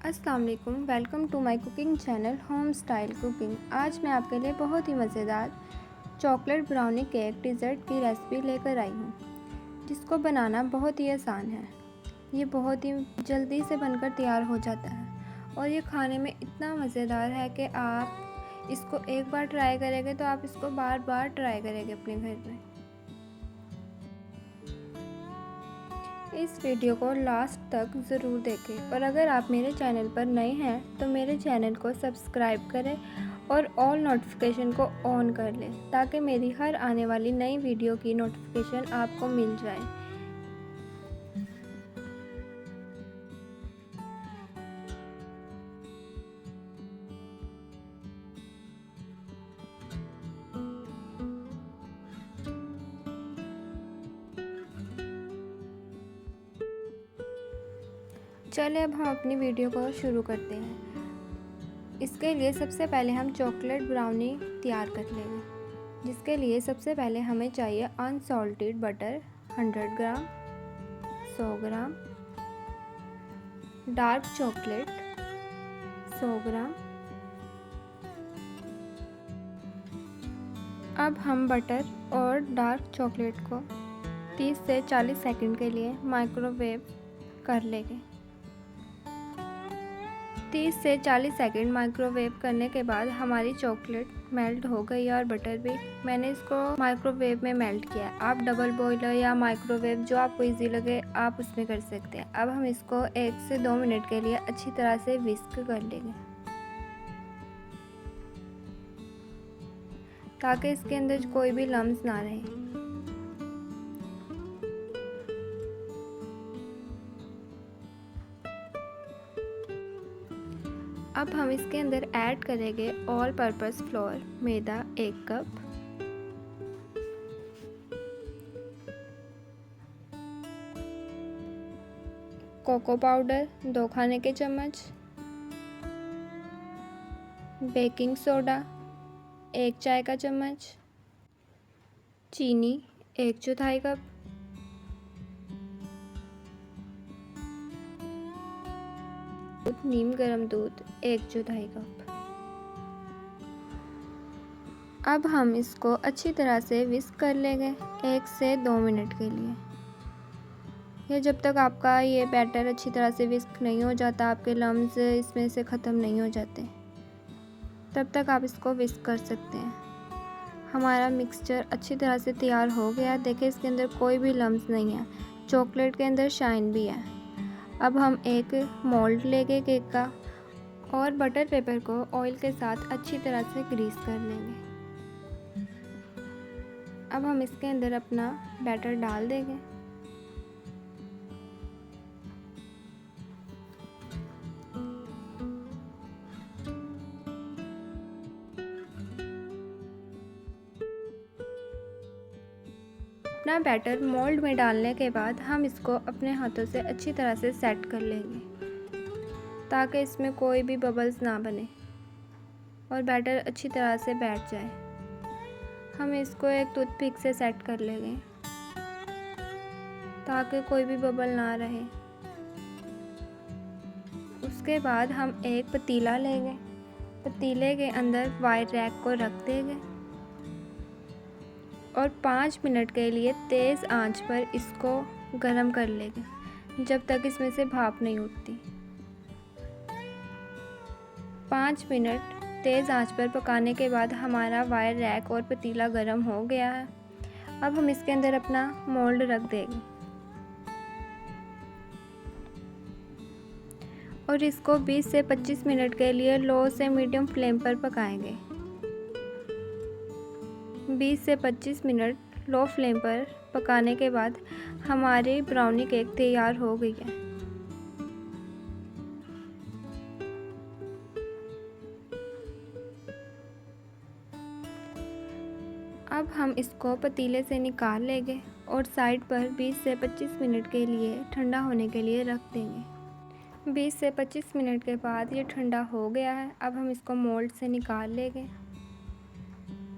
अस्सलाम वालेकुम, welcome to my cooking channel home style cooking. आज मैं आपके लिए बहुत ही मज़ेदार चॉकलेट ब्राउनी केक डिज़र्ट की रेसिपी लेकर आई हूँ, जिसको बनाना बहुत ही आसान है। ये बहुत ही जल्दी से बनकर तैयार हो जाता है और ये खाने में इतना मज़ेदार है कि आप इसको एक बार ट्राई करेंगे तो आप इसको बार बार ट्राई करेंगे अपने घर में। इस वीडियो को लास्ट तक ज़रूर देखें और अगर आप मेरे चैनल पर नए हैं तो मेरे चैनल को सब्सक्राइब करें और ऑल नोटिफिकेशन को ऑन कर लें ताकि मेरी हर आने वाली नई वीडियो की नोटिफिकेशन आपको मिल जाए। चलिए अब हम अपनी वीडियो को शुरू करते हैं। इसके लिए सबसे पहले हम चॉकलेट ब्राउनी तैयार कर लेंगे, जिसके लिए सबसे पहले हमें चाहिए अनसॉल्टेड बटर 100 ग्राम, 100 ग्राम, डार्क चॉकलेट 100 ग्राम। अब हम बटर और डार्क चॉकलेट को 30 से 40 सेकंड के लिए माइक्रोवेव कर लेंगे। 30 से 40 सेकंड माइक्रोवेव करने के बाद हमारी चॉकलेट मेल्ट हो गई और बटर भी। मैंने इसको माइक्रोवेव में मेल्ट किया। आप डबल बॉयलर या माइक्रोवेव जो आपको इजी लगे आप उसमें कर सकते हैं। अब हम इसको 1 से 2 मिनट के लिए अच्छी तरह से विस्क कर लेंगे ताकि इसके अंदर कोई भी लम्स ना रहे। अब हम इसके अंदर ऐड करेंगे ऑल पर्पस फ्लोर मैदा 1 कप, कोको पाउडर 2 खाने के चम्मच, बेकिंग सोडा 1 चाय का चम्मच, चीनी 1/4 कप, नीम गर्म दूध 1/4 कप। अब हम इसको अच्छी तरह से विस्क कर लेंगे 1 से 2 मिनट के लिए। ये जब तक आपका ये बैटर अच्छी तरह से विस्क नहीं हो जाता, आपके लम्स इसमें से ख़त्म नहीं हो जाते, तब तक आप इसको विस्क कर सकते हैं। हमारा मिक्सचर अच्छी तरह से तैयार हो गया। देखिए इसके अंदर कोई भी लम्स नहीं है, चॉकलेट के अंदर शाइन भी है। अब हम एक मोल्ड लेंगे केक का और बटर पेपर को ऑयल के साथ अच्छी तरह से ग्रीस कर लेंगे। अब हम इसके अंदर अपना बैटर डाल देंगे। अपना बैटर मोल्ड में डालने के बाद हम इसको अपने हाथों से अच्छी तरह से सेट कर लेंगे ताकि इसमें कोई भी बबल्स ना बने और बैटर अच्छी तरह से बैठ जाए। हम इसको एक टूथपिक से सेट कर लेंगे ताकि कोई भी बबल ना रहे। उसके बाद हम एक पतीला लेंगे, पतीले के अंदर वायर रैक को रख देंगे और 5 मिनट के लिए तेज़ आंच पर इसको गरम कर लेंगे जब तक इसमें से भाप नहीं उठती। 5 मिनट तेज़ आंच पर पकाने के बाद हमारा वायर रैक और पतीला गरम हो गया है। अब हम इसके अंदर अपना मोल्ड रख देंगे और इसको 20 से 25 मिनट के लिए लो से मीडियम फ्लेम पर पकाएंगे। 20 से 25 मिनट लो फ्लेम पर पकाने के बाद हमारी ब्राउनी केक तैयार हो गई है। अब हम इसको पतीले से निकाल लेंगे और साइड पर 20 से 25 मिनट के लिए ठंडा होने के लिए रख देंगे। 20 से 25 मिनट के बाद ये ठंडा हो गया है। अब हम इसको मोल्ड से निकाल लेंगे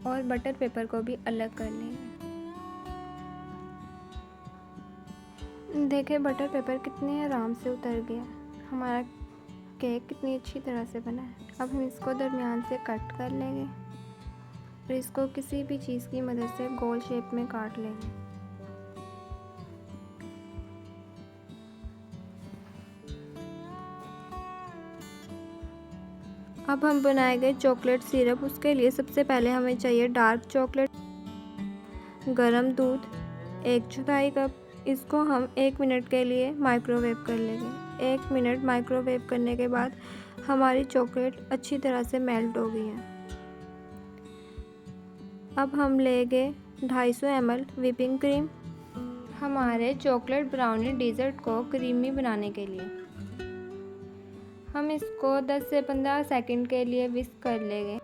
और बटर पेपर को भी अलग कर लेंगे। देखिए बटर पेपर कितने आराम से उतर गया। हमारा केक कितनी अच्छी तरह से बना है। अब हम इसको दरमियान से कट कर लेंगे और इसको किसी भी चीज़ की मदद से गोल शेप में काट लेंगे। अब हम बनाएंगे चॉकलेट सिरप। उसके लिए सबसे पहले हमें चाहिए डार्क चॉकलेट, गरम दूध 1/4 कप। इसको हम 1 मिनट के लिए माइक्रोवेव कर लेंगे। 1 मिनट माइक्रोवेव करने के बाद हमारी चॉकलेट अच्छी तरह से मेल्ट हो गई है। अब हम लेंगे 250 ml व्हिपिंग क्रीम हमारे चॉकलेट ब्राउनी डेजर्ट को क्रीमी बनाने के लिए। हम इसको 10 से 15 सेकंड के लिए विस्क कर लेंगे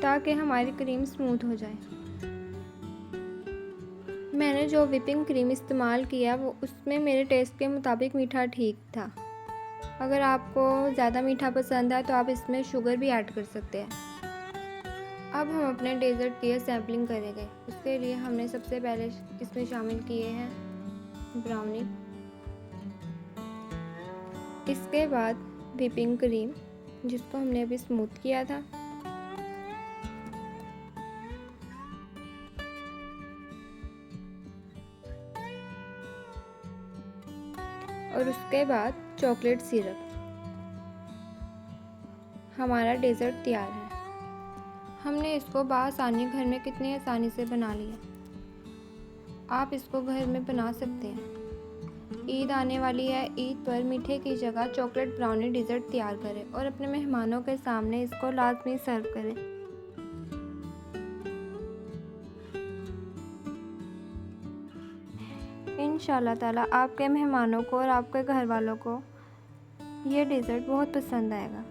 ताकि हमारी क्रीम स्मूथ हो जाए। मैंने जो व्हिपिंग क्रीम इस्तेमाल किया वो उसमें मेरे टेस्ट के मुताबिक मीठा ठीक था। अगर आपको ज़्यादा मीठा पसंद है तो आप इसमें शुगर भी ऐड कर सकते हैं। अब हम अपने डेज़र्ट की सैम्पलिंग करेंगे। उसके लिए हमने सबसे पहले इसमें शामिल किए हैं ब्राउनी, इसके बाद व्हिपिंग क्रीम जिसको हमने अभी स्मूथ किया था, और उसके बाद चॉकलेट सिरप। हमारा डेज़र्ट तैयार है। हमने इसको बआसानी घर में कितनी आसानी से बना लिया। आप इसको घर में बना सकते हैं। ईद आने वाली है, ईद पर मीठे की जगह चॉकलेट ब्राउनी डेज़र्ट तैयार करें और अपने मेहमानों के सामने इसको लाजमी सर्व करें। इंशाल्लाह ताला आपके मेहमानों को और आपके घर वालों को ये डेज़र्ट बहुत पसंद आएगा।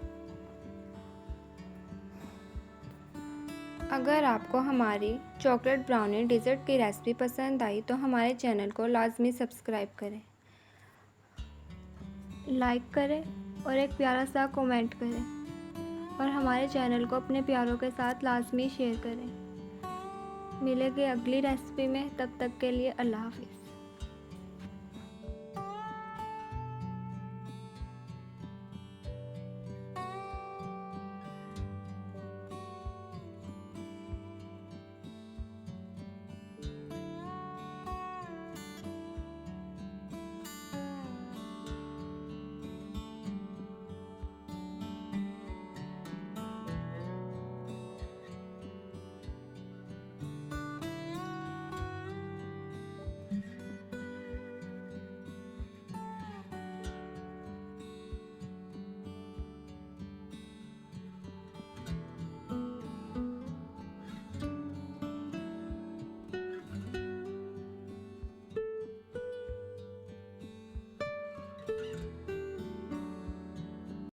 अगर आपको हमारी चॉकलेट ब्राउनी डेज़र्ट की रेसिपी पसंद आई तो हमारे चैनल को लाजमी सब्सक्राइब करें, लाइक करें और एक प्यारा सा कमेंट करें और हमारे चैनल को अपने प्यारों के साथ लाजमी शेयर करें। मिलेंगे अगली रेसिपी में, तब तक के लिए अल्लाह हाफिज़।